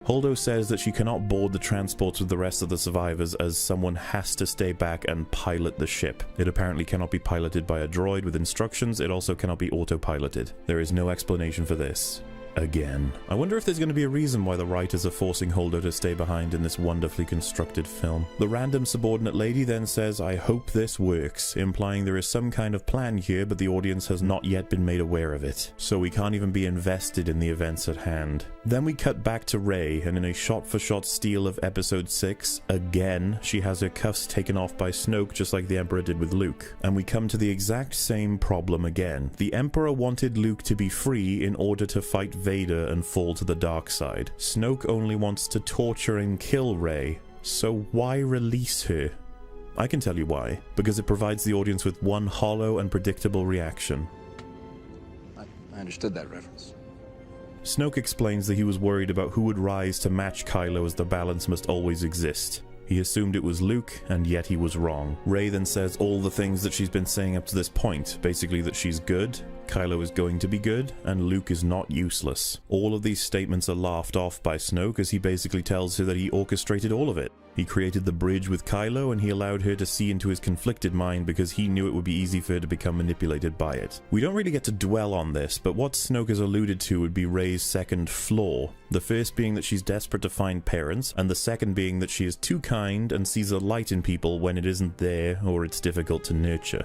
Holdo says that she cannot board the transports with the rest of the survivors as someone has to stay back and pilot the ship. It apparently cannot be piloted by a droid with instructions, it also cannot be autopiloted. There is no explanation for this. Again. I wonder if there's going to be a reason why the writers are forcing Holdo to stay behind in this wonderfully constructed film. The random subordinate lady then says, "I hope this works," implying there is some kind of plan here, but the audience has not yet been made aware of it. So we can't even be invested in the events at hand. Then we cut back to Rey, and in a shot-for-shot steal of episode 6, again, she has her cuffs taken off by Snoke just like the Emperor did with Luke. And we come to the exact same problem again. The Emperor wanted Luke to be free in order to fight Vader and fall to the dark side. Snoke only wants to torture and kill Rey, so why release her? I can tell you why. Because it provides the audience with one hollow and predictable reaction. I understood that reference. Snoke explains that he was worried about who would rise to match Kylo, as the balance must always exist. He assumed it was Luke, and yet he was wrong. Rey then says all the things that she's been saying up to this point, basically that she's good, Kylo is going to be good, and Luke is not useless. All of these statements are laughed off by Snoke as he basically tells her that he orchestrated all of it. He created the bridge with Kylo, and he allowed her to see into his conflicted mind because he knew it would be easy for her to become manipulated by it. We don't really get to dwell on this, but what Snoke has alluded to would be Rey's second flaw. The first being that she's desperate to find parents, and the second being that she is too kind and sees a light in people when it isn't there or it's difficult to nurture.